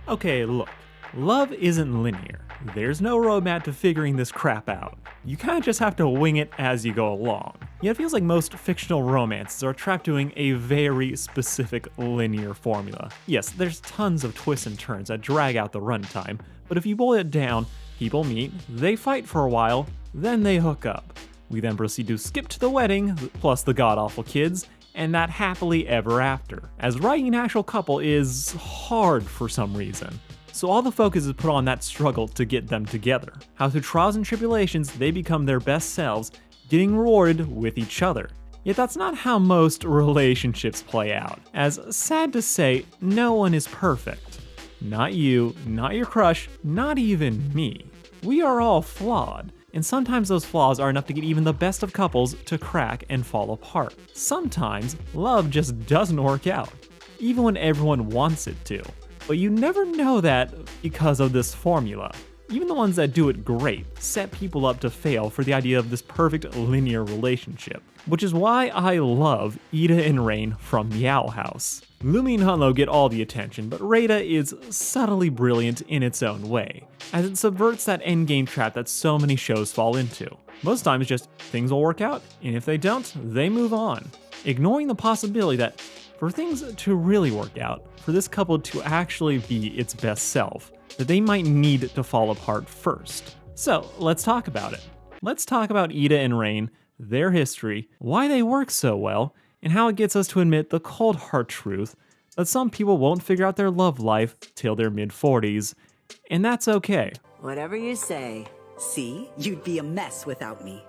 Okay, look, love isn't linear. There's no roadmap to figuring this crap out. You kinda just have to wing it as you go along. Yet it feels like most fictional romances are trapped doing a very specific linear formula. Yes, there's tons of twists and turns that drag out the runtime, but if you boil it down, people meet, they fight for a while, then they hook up. We then proceed to skip to the wedding, plus the god-awful kids, and that happily ever after, as writing an actual couple is hard for some reason. So all the focus is put on that struggle to get them together. How through trials and tribulations they become their best selves, getting rewarded with each other. Yet that's not how most relationships play out, as sad to say, no one is perfect. Not you, not your crush, not even me. We are all flawed. And sometimes those flaws are enough to get even the best of couples to crack and fall apart. Sometimes love just doesn't work out, even when everyone wants it to. But you never know that because of this formula. Even the ones that do it great set people up to fail for the idea of this perfect linear relationship. Which is why I love Eda and Raine from the Owl House. Lumi and Hunlo get all the attention, but Rada is subtly brilliant in its own way, as it subverts that endgame trap that so many shows fall into. Most times just things will work out, and if they don't, they move on. Ignoring the possibility that for things to really work out, for this couple to actually be its best self, that they might need to fall apart first. So let's talk about it. Let's talk about Eda and Raine, their history, why they work so well, and how it gets us to admit the cold hard truth that some people won't figure out their love life till their mid-40s, and that's okay. Whatever you say. See, you'd be a mess without me.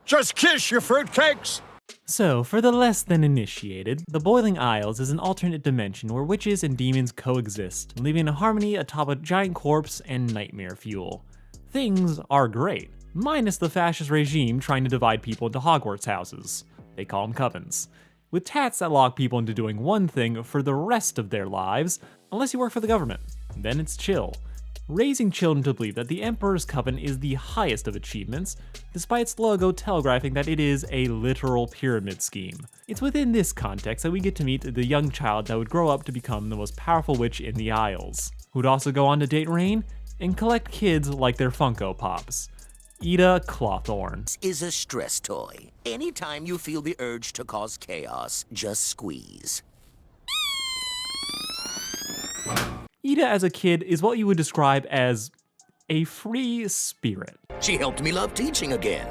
Just kiss your fruitcakes! So, for the less than initiated, the Boiling Isles is an alternate dimension where witches and demons coexist, living in harmony atop a giant corpse and nightmare fuel. Things are great, minus the fascist regime trying to divide people into Hogwarts houses. They call them covens. With tats that lock people into doing one thing for the rest of their lives, unless you work for the government. Then it's chill. Raising children to believe that the Emperor's Coven is the highest of achievements, despite its logo telegraphing that it is a literal pyramid scheme. It's within this context that we get to meet the young child that would grow up to become the most powerful witch in the Isles, who'd also go on to date Raine and collect kids like their Funko Pops. Eda Clawthorne. This is a stress toy. Anytime you feel the urge to cause chaos, just squeeze. Eda as a kid is what you would describe as a free spirit. She helped me love teaching again.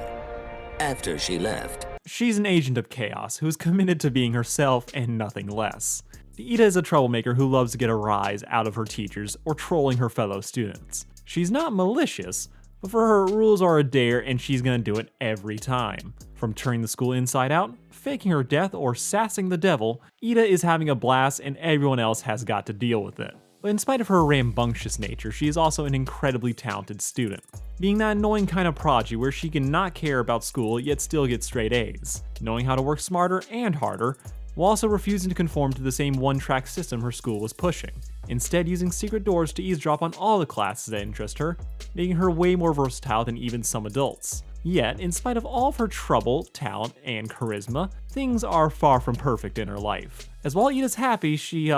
After she left. She's an agent of chaos who's committed to being herself and nothing less. Eda is a troublemaker who loves to get a rise out of her teachers or trolling her fellow students. She's not malicious, but for her, rules are a dare and she's gonna do it every time. From turning the school inside out, faking her death, or sassing the devil, Eda is having a blast and everyone else has got to deal with it. But in spite of her rambunctious nature, she is also an incredibly talented student, being that annoying kind of prodigy where she can not care about school yet still get straight A's, knowing how to work smarter and harder, while also refusing to conform to the same one-track system her school was pushing, instead using secret doors to eavesdrop on all the classes that interest her, making her way more versatile than even some adults. Yet, in spite of all of her trouble, talent, and charisma, things are far from perfect in her life. As while Eda's happy, she,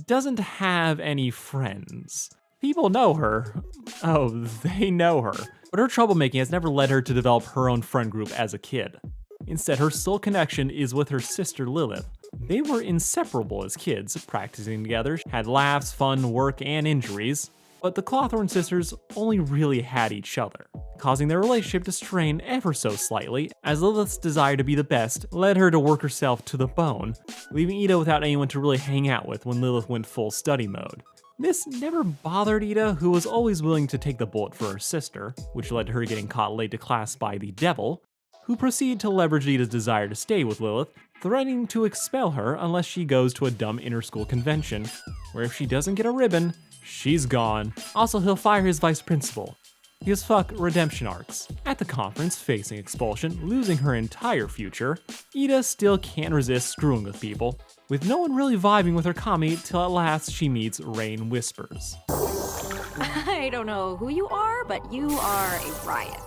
doesn't have any friends. People know her. Oh, they know her. But her troublemaking has never led her to develop her own friend group as a kid. Instead, her sole connection is with her sister Lilith. They were inseparable as kids, practicing together, had laughs, fun, work, and injuries. But the Clawthorne sisters only really had each other, causing their relationship to strain ever so slightly, as Lilith's desire to be the best led her to work herself to the bone, leaving Eda without anyone to really hang out with when Lilith went full study mode. This never bothered Eda, who was always willing to take the bullet for her sister, which led to her getting caught late to class by the devil, who proceeded to leverage Eda's desire to stay with Lilith, threatening to expel her unless she goes to a dumb inter-school convention, where if she doesn't get a ribbon, she's gone. Also, he'll fire his vice principal. He has fuck redemption arcs. At the conference, facing expulsion, losing her entire future, Eda still can't resist screwing with people, with no one really vibing with her kami till at last she meets Raine Whispers. I don't know who you are, but you are a riot.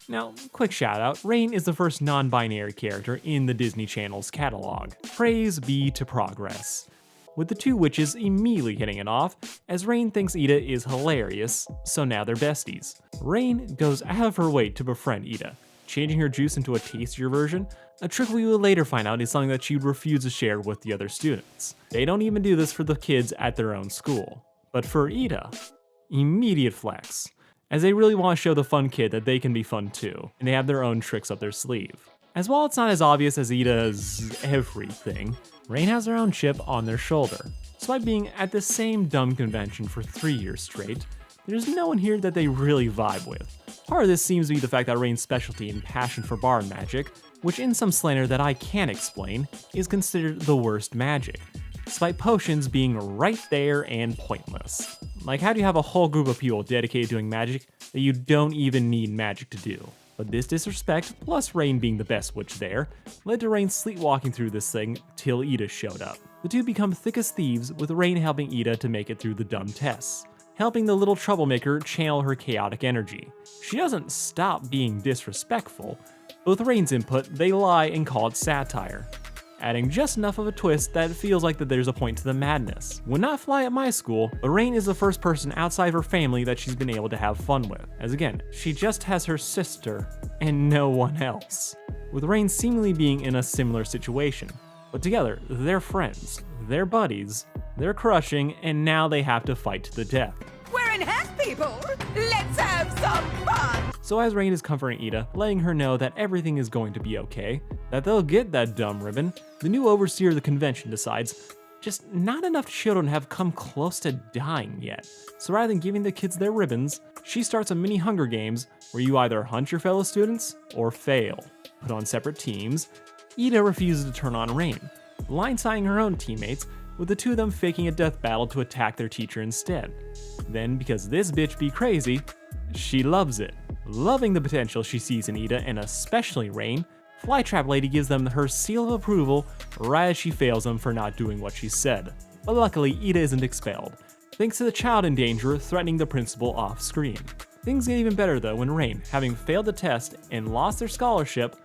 Now, quick shout out, Raine is the first non-binary character in the Disney Channel's catalog. Praise be to progress. with the two witches immediately hitting it off, as Raine thinks Eda is hilarious, so now they're besties. Raine goes out of her way to befriend Eda, changing her juice into a tastier version, a trick we will later find out is something that she would refuse to share with the other students. They don't even do this for the kids at their own school. But for Eda, immediate flex, as they really want to show the fun kid that they can be fun too, and they have their own tricks up their sleeve. As while it's not as obvious as Eda's everything, Raine has their own chip on their shoulder. Despite being at the same dumb convention for 3 years straight, there's no one here that they really vibe with. Part of this seems to be the fact that Raine's specialty and passion for bard magic, which in some slander that I can't explain, is considered the worst magic, despite potions being right there and pointless. Like, how do you have a whole group of people dedicated to doing magic that you don't even need magic to do? But this disrespect, plus Raine being the best witch there, led to Raine sleepwalking through this thing till Eda showed up. The two become thick as thieves, with Raine helping Eda to make it through the dumb tests, helping the little troublemaker channel her chaotic energy. She doesn't stop being disrespectful, but with Raine's input, they lie and call it satire, adding just enough of a twist that it feels like that there's a point to the madness. Would not fly at my school, but Raine is the first person outside of her family that she's been able to have fun with, as again, she just has her sister and no one else, with Raine seemingly being in a similar situation. But together, they're friends, they're buddies, they're crushing, and now they have to fight to the death. We're in heck, people! Let's have some fun! So as Raine is comforting Eda, letting her know that everything is going to be okay, that they'll get that dumb ribbon, the new overseer of the convention decides just not enough children have come close to dying yet. So rather than giving the kids their ribbons, she starts a mini Hunger Games where you either hunt your fellow students or fail. Put on separate teams, Eda refuses to turn on Raine, blindsiding her own teammates, with the two of them faking a death battle to attack their teacher instead. Then, because this bitch be crazy, she loves it. Loving the potential she sees in Eda, and especially Raine, Flytrap Lady gives them her seal of approval right as she fails them for not doing what she said. But luckily, Eda isn't expelled, thanks to the child in danger threatening the principal off screen. Things get even better though when Raine, having failed the test and lost their scholarship,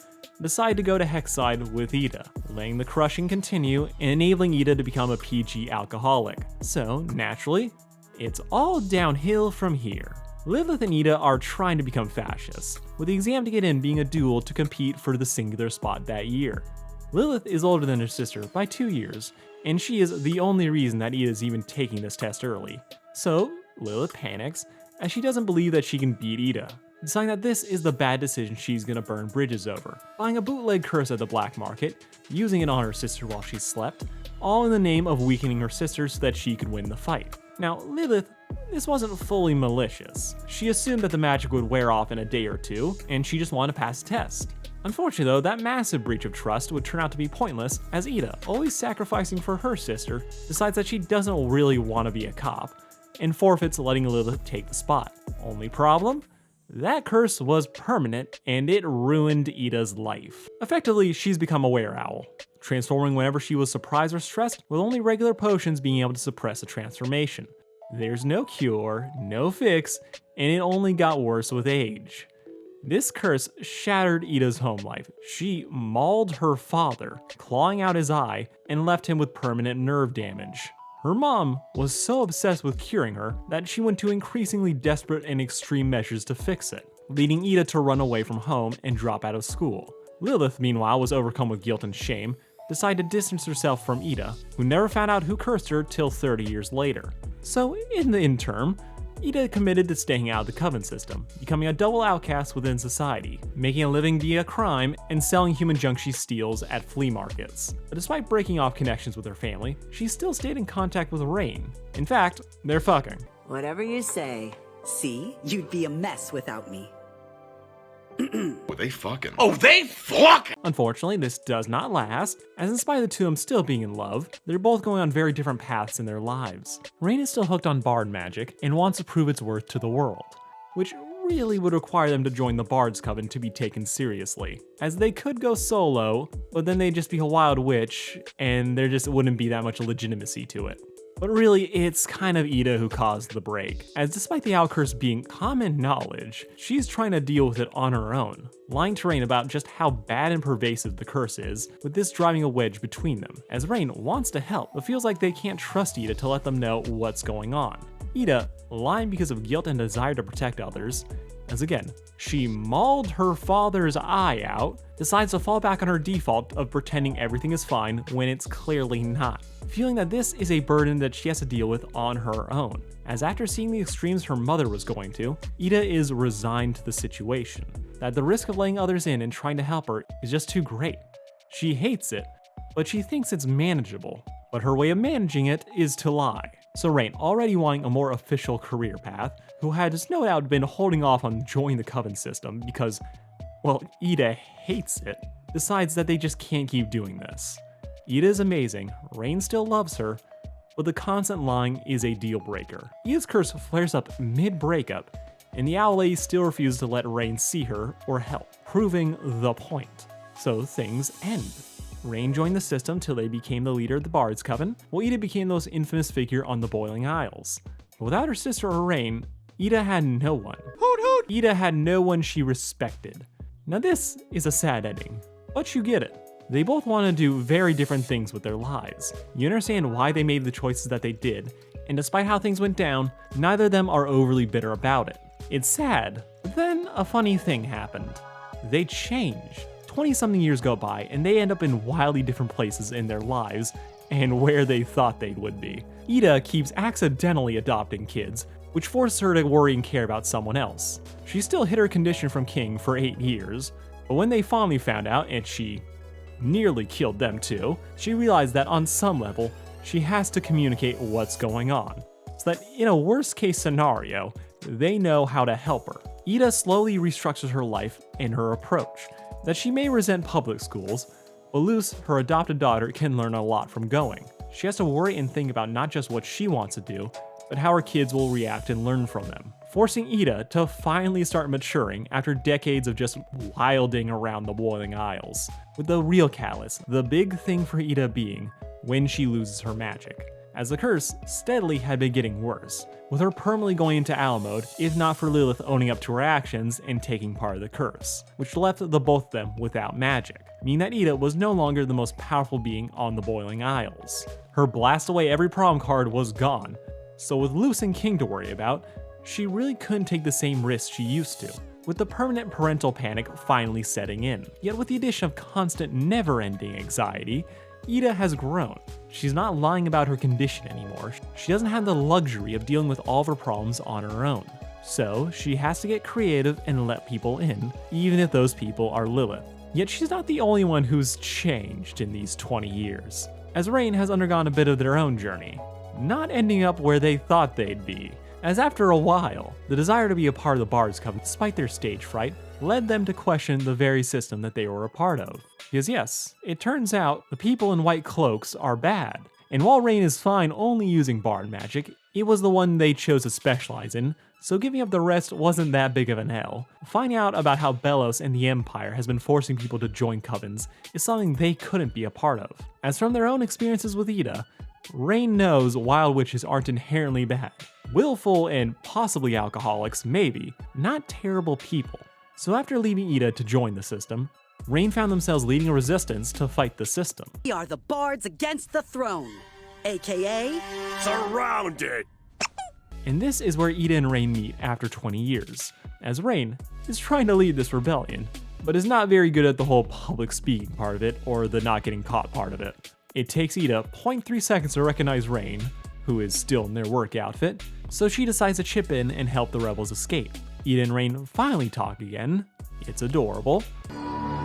decide to go to Hexside with Eda, letting the crushing continue and enabling Eda to become a PG alcoholic. So, naturally, it's all downhill from here. Lilith and Eda are trying to become fascists, with the exam to get in being a duel to compete for the singular spot that year. Lilith is older than her sister by 2 years, and she is the only reason that Eda is even taking this test early. So, Lilith panics, as she doesn't believe that she can beat Eda, deciding that this is the bad decision she's gonna burn bridges over, buying a bootleg curse at the black market, using it on her sister while she slept, all in the name of weakening her sister so that she could win the fight. Now, Lilith, this wasn't fully malicious. She assumed that the magic would wear off in a day or two, and she just wanted to pass the test. Unfortunately though, that massive breach of trust would turn out to be pointless, as Eda, always sacrificing for her sister, decides that she doesn't really want to be a cop, and forfeits letting Lilith take the spot. Only problem? That curse was permanent, and it ruined Eda's life. Effectively, she's become a were-owl, transforming whenever she was surprised or stressed, with only regular potions being able to suppress a transformation. There's no cure, no fix, and it only got worse with age. This curse shattered Eda's home life. She mauled her father, clawing out his eye, and left him with permanent nerve damage. Her mom was so obsessed with curing her that she went to increasingly desperate and extreme measures to fix it, leading Eda to run away from home and drop out of school. Lilith, meanwhile, was overcome with guilt and shame, decided to distance herself from Eda, who never found out who cursed her till 30 years later. So, in the interim, Eda committed to staying out of the coven system, becoming a double outcast within society, making a living via crime, and selling human junk she steals at flea markets. But despite breaking off connections with her family, she still stayed in contact with Raine. In fact, they're fucking. Whatever you say. See? You'd be a mess without me. Were they fucking? Oh, they fuck! Unfortunately, this does not last, as in spite of the two of them still being in love, they're both going on very different paths in their lives. Raine is still hooked on bard magic and wants to prove its worth to the world, which really would require them to join the Bards Coven to be taken seriously, as they could go solo, but then they'd just be a wild witch, and there just wouldn't be that much legitimacy to it. But really, it's kind of Eda who caused the break, as despite the owl curse being common knowledge, she's trying to deal with it on her own, lying to Raine about just how bad and pervasive the curse is, with this driving a wedge between them, as Raine wants to help, but feels like they can't trust Eda to let them know what's going on. Eda, lying because of guilt and desire to protect others, as again, she mauled her father's eye out, decides to fall back on her default of pretending everything is fine when it's clearly not, feeling that this is a burden that she has to deal with on her own, as after seeing the extremes her mother was going to, Eda is resigned to the situation, that the risk of letting others in and trying to help her is just too great. She hates it, but she thinks it's manageable, but her way of managing it is to lie. So Raine, already wanting a more official career path, who had no doubt been holding off on joining the Coven system because, well, Eda hates it, decides that they just can't keep doing this. Eda is amazing, Raine still loves her, but the constant lying is a deal breaker. Eda's curse flares up mid-breakup, and the Owl Lady still refuses to let Raine see her or help, proving the point. So things end. Raine joined the system till they became the leader of the Bard's Coven, while Eda became the most infamous figure on the Boiling Isles. But without her sister or Raine, Eda had no one. Eda had no one she respected. Now this is a sad ending, but you get it. They both want to do very different things with their lives. You understand why they made the choices that they did, and despite how things went down, neither of them are overly bitter about it. It's sad, but then a funny thing happened. They change. 20-something years go by, and they end up in wildly different places in their lives, and where they thought they would be. Eda keeps accidentally adopting kids, which forces her to worry and care about someone else. She still hid her condition from King for 8 years, but when they finally found out, and she nearly killed them too, she realized that on some level, she has to communicate what's going on, so that in a worst case scenario, they know how to help her. Eda slowly restructures her life and her approach, that she may resent public schools, but Luce, her adopted daughter, can learn a lot from going. She has to worry and think about not just what she wants to do, but how her kids will react and learn from them, forcing Eda to finally start maturing after decades of just wilding around the Boiling Isles, with the real catalyst, the big thing for Eda being when she loses her magic, as the curse steadily had been getting worse, with her permanently going into owl mode if not for Lilith owning up to her actions and taking part of the curse, which left the both of them without magic, meaning that Eda was no longer the most powerful being on the Boiling Isles. Her blast away every problem card was gone, so with Luce and King to worry about, she really couldn't take the same risks she used to, with the permanent parental panic finally setting in. Yet with the addition of constant never-ending anxiety, Eda has grown. She's not lying about her condition anymore. She doesn't have the luxury of dealing with all of her problems on her own. So she has to get creative and let people in, even if those people are Lilith. Yet she's not the only one who's changed in these 20 years, as Raine has undergone a bit of their own journey, not ending up where they thought they'd be, as after a while, the desire to be a part of the Bard's Coven, despite their stage fright, led them to question the very system that they were a part of. Because yes, it turns out the people in white cloaks are bad, and while Raine is fine only using Bard magic, it was the one they chose to specialize in, so giving up the rest wasn't that big of an L. Finding out about how Belos and the Empire has been forcing people to join covens is something they couldn't be a part of. As from their own experiences with Eda, Raine knows wild witches aren't inherently bad. Willful and possibly alcoholics, maybe, not terrible people. So after leaving Eda to join the system, Raine found themselves leading a resistance to fight the system. We are the Bards against the throne, aka Surrounded! And this is where Eda and Raine meet after 20 years, as Raine is trying to lead this rebellion, but is not very good at the whole public speaking part of it or the not getting caught part of it. It takes Eda 0.3 seconds to recognize Raine, who is still in their work outfit, so she decides to chip in and help the rebels escape. Eda and Raine finally talk again. It's adorable.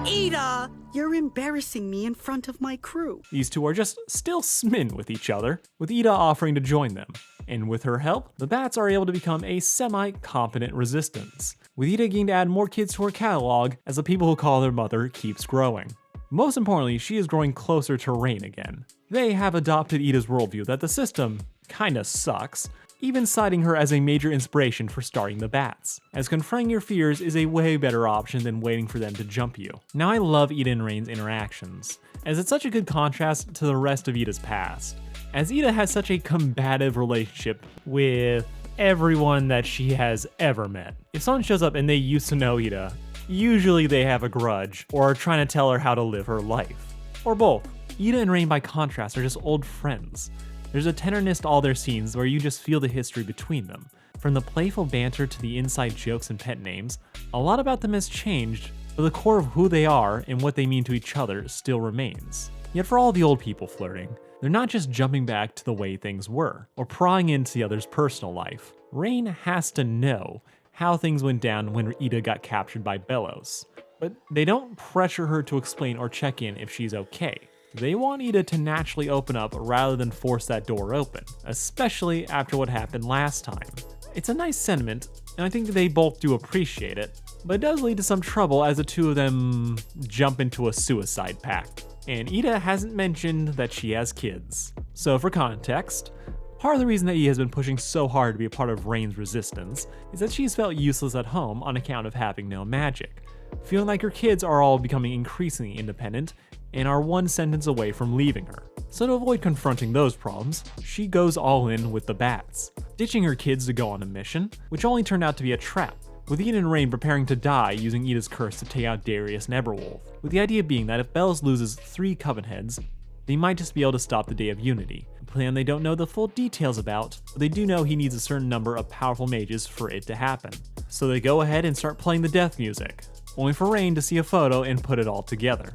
Eda! You're embarrassing me in front of my crew. These two are just still smitten with each other, with Eda offering to join them. And with her help, the Bats are able to become a semi-competent resistance, with Eda getting to add more kids to her catalog as the people who call their mother keeps growing. Most importantly, she is growing closer to Raine again. They have adopted Eda's worldview that the system kinda sucks, even citing her as a major inspiration for starting the Bats, as confronting your fears is a way better option than waiting for them to jump you. Now I love Eda and Raine's interactions, as it's such a good contrast to the rest of Eda's past, as Eda has such a combative relationship with everyone that she has ever met. If someone shows up and they used to know Eda, usually they have a grudge or are trying to tell her how to live her life. Or both. Eda and Raine, by contrast, are just old friends. There's a tenderness to all their scenes where you just feel the history between them. From the playful banter to the inside jokes and pet names, a lot about them has changed, but the core of who they are and what they mean to each other still remains. Yet for all the old people flirting, they're not just jumping back to the way things were, or prying into the other's personal life. Raine has to know how things went down when Eda got captured by Bellows, but they don't pressure her to explain or check in if she's okay. They want Eda to naturally open up rather than force that door open, especially after what happened last time. It's a nice sentiment, and I think they both do appreciate it, but it does lead to some trouble as the two of them jump into a suicide pact. And Eda hasn't mentioned that she has kids. So for context, part of the reason that Eda has been pushing so hard to be a part of Raine's resistance is that she's felt useless at home on account of having no magic, feeling like her kids are all becoming increasingly independent and are one sentence away from leaving her. So to avoid confronting those problems, she goes all in with the bats, ditching her kids to go on a mission, which only turned out to be a trap, with Eda and Raine preparing to die using Eda's curse to take out Darius and Everwolf, with the idea being that if Bellows loses 3 Coven heads, they might just be able to stop the Day of Unity, a plan they don't know the full details about, but they do know he needs a certain number of powerful mages for it to happen. So they go ahead and start playing the death music, only for Raine to see a photo and put it all together.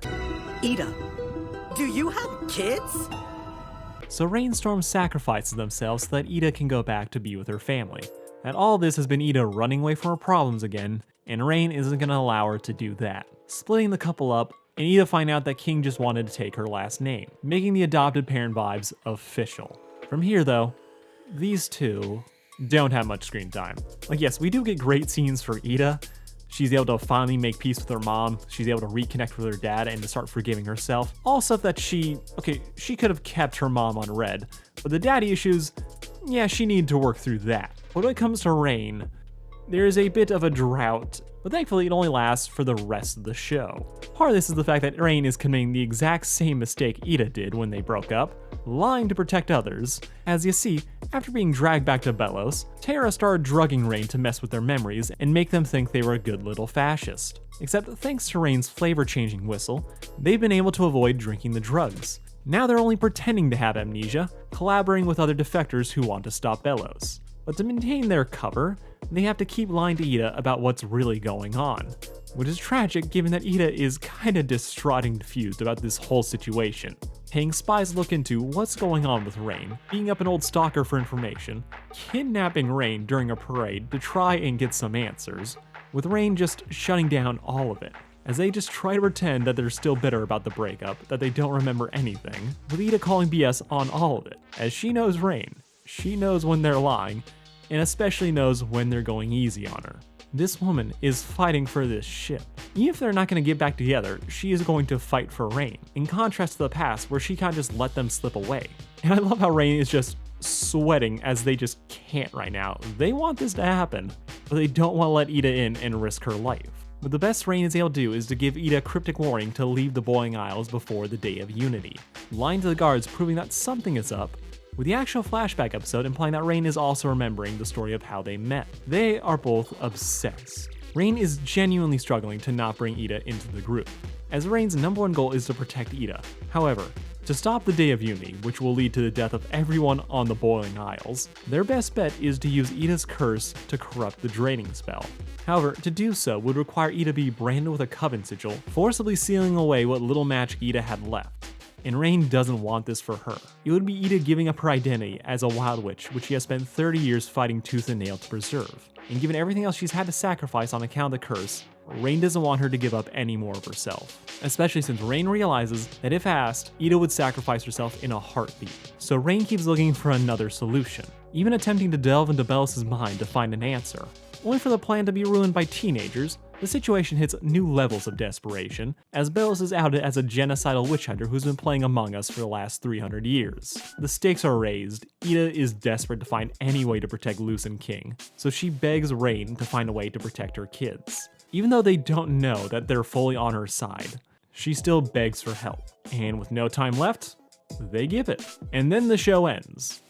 Eda, do you have kids? So Rainstorm sacrifices themselves so that Eda can go back to be with her family. And all this has been Eda running away from her problems again, and Raine isn't going to allow her to do that, splitting the couple up, and Eda find out that King just wanted to take her last name, making the adopted parent vibes official. From here though, these two don't have much screen time. Like yes, we do get great scenes for Eda. She's able to finally make peace with her mom, she's able to reconnect with her dad and to start forgiving herself. All stuff that she could have kept her mom on red, but the daddy issues, yeah, she needed to work through that. But when it comes to Raine, there's a bit of a drought, but thankfully it only lasts for the rest of the show. Part of this is the fact that Raine is committing the exact same mistake Eda did when they broke up, lying to protect others. As you see, after being dragged back to Bellows, Tara started drugging Raine to mess with their memories and make them think they were a good little fascist. Except thanks to Raine's flavor-changing whistle, they've been able to avoid drinking the drugs. Now they're only pretending to have amnesia, collaborating with other defectors who want to stop Bellows. But to maintain their cover, they have to keep lying to Eda about what's really going on, which is tragic given that Eda is kinda distraught and confused about this whole situation, paying spies to look into what's going on with Raine, beating up an old stalker for information, kidnapping Raine during a parade to try and get some answers, with Raine just shutting down all of it, as they just try to pretend that they're still bitter about the breakup, that they don't remember anything, with Eda calling BS on all of it, as she knows Raine. She knows when they're lying, and especially knows when they're going easy on her. This woman is fighting for this ship. Even if they're not going to get back together, she is going to fight for Raine, in contrast to the past where she can't just let them slip away. And I love how Raine is just sweating as they just can't right now. They want this to happen, but they don't want to let Eda in and risk her life. But the best Raine is able to do is to give Eda a cryptic warning to leave the Boiling Isles before the Day of Unity, lying to the guards proving that something is up, with the actual flashback episode implying that Raine is also remembering the story of how they met. They are both obsessed. Raine is genuinely struggling to not bring Eda into the group, as Raine's number one goal is to protect Eda. However, to stop the Day of Unity, which will lead to the death of everyone on the Boiling Isles, their best bet is to use Eda's curse to corrupt the draining spell. However, to do so would require Eda be branded with a Coven sigil, forcibly sealing away what little magic Eda had left. And Raine doesn't want this for her. It would be Eda giving up her identity as a wild witch, which she has spent 30 years fighting tooth and nail to preserve. And given everything else she's had to sacrifice on account of the curse, Raine doesn't want her to give up any more of herself. Especially since Raine realizes that if asked, Eda would sacrifice herself in a heartbeat. So Raine keeps looking for another solution, even attempting to delve into Bellows' mind to find an answer. Only for the plan to be ruined by teenagers, the situation hits new levels of desperation, as Bellows is outed as a genocidal witch hunter who's been playing Among Us for the last 300 years. The stakes are raised, Eda is desperate to find any way to protect Luce and King, so she begs Raine to find a way to protect her kids. Even though they don't know that they're fully on her side, she still begs for help. And with no time left, They give it. And then the show ends.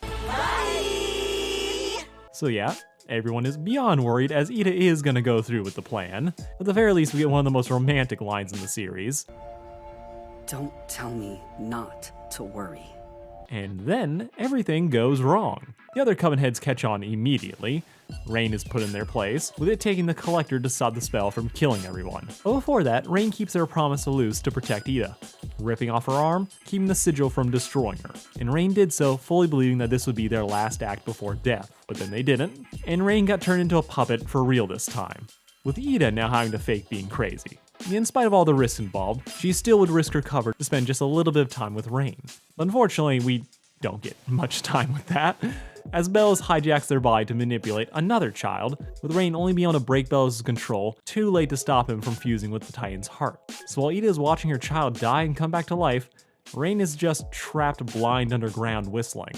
So yeah, everyone is beyond worried as Eda is gonna go through with the plan. At the very least, we get one of the most romantic lines in the series. Don't tell me not to worry. And then everything goes wrong. The other Coven heads catch on immediately. Raine is put in their place, with it taking the Collector to stop the spell from killing everyone. But before that, Raine keeps her promise loose to protect Eda, ripping off her arm, keeping the sigil from destroying her. And Raine did so, fully believing that this would be their last act before death. But then they didn't, and Raine got turned into a puppet for real this time, with Eda now having to fake being crazy. In spite of all the risks involved, she still would risk her cover to spend just a little bit of time with Raine. But unfortunately, we don't get much time with that, as Bellows hijacks their body to manipulate another child, with Raine only being able to break Bellows' control too late to stop him from fusing with the Titan's heart. So while Eda is watching her child die and come back to life, Raine is just trapped blind underground whistling,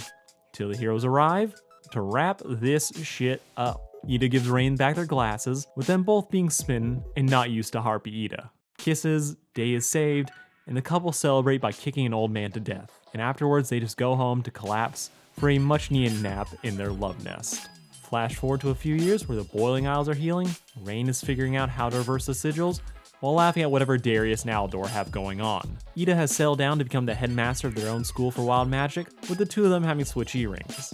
till the heroes arrive to wrap this shit up. Eda gives Raine back their glasses, with them both being smitten and not used to Harpy Eda. Kisses, day is saved, and the couple celebrate by kicking an old man to death. And afterwards they just go home to collapse for a much needed nap in their love nest. Flash forward to a few years where the Boiling Isles are healing, Raine is figuring out how to reverse the sigils, while laughing at whatever Darius and Aldor have going on. Eda has settled down to become the headmaster of their own school for wild magic, with the two of them having switchy rings,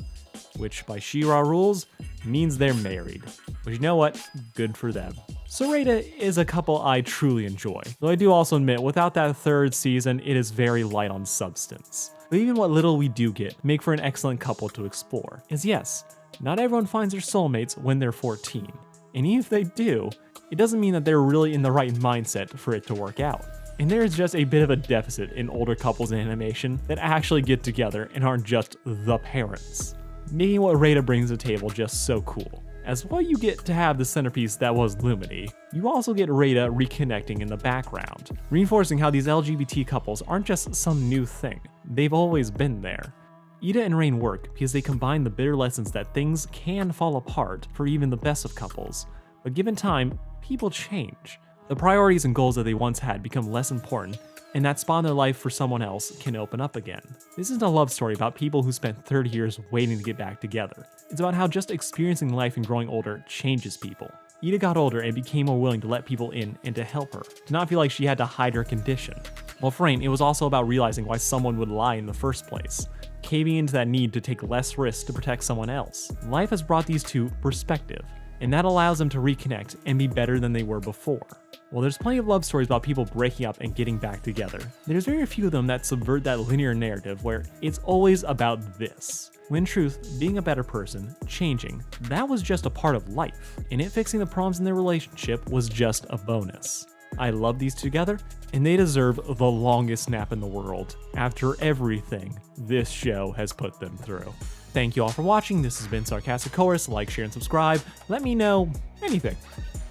which by She-Ra rules means they're married. But you know what? Good for them. Zoraida is a couple I truly enjoy, though I do also admit without that third season it is very light on substance. But even what little we do get make for an excellent couple to explore, as yes, not everyone finds their soulmates when they're 14, and even if they do, it doesn't mean that they're really in the right mindset for it to work out. And there is just a bit of a deficit in older couples in animation that actually get together and aren't just the parents, making what Rada brings to the table just so cool. As while you get to have the centerpiece that was Lumity, you also get Rada reconnecting in the background, reinforcing how these LGBT couples aren't just some new thing, they've always been there. Eda and Raine work because they combine the bitter lessons that things can fall apart for even the best of couples, but given time, people change. The priorities and goals that they once had become less important, and that spot in their life for someone else can open up again. This isn't a love story about people who spent 30 years waiting to get back together. It's about how just experiencing life and growing older changes people. Eda got older and became more willing to let people in and to help her, to not feel like she had to hide her condition. While for Raine, it was also about realizing why someone would lie in the first place, caving into that need to take less risks to protect someone else. Life has brought these two perspective, and that allows them to reconnect and be better than they were before. While there's plenty of love stories about people breaking up and getting back together, there's very few of them that subvert that linear narrative where it's always about this. When in truth, being a better person, changing, that was just a part of life, and it fixing the problems in their relationship was just a bonus. I love these together, and they deserve the longest nap in the world after everything this show has put them through. Thank you all for watching. This has been Sarcastic Chorus. Like, share, and subscribe. Let me know anything.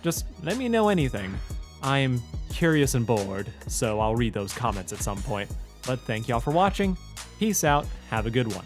Just let me know anything. I'm curious and bored, so I'll read those comments at some point. But thank you all for watching. Peace out. Have a good one.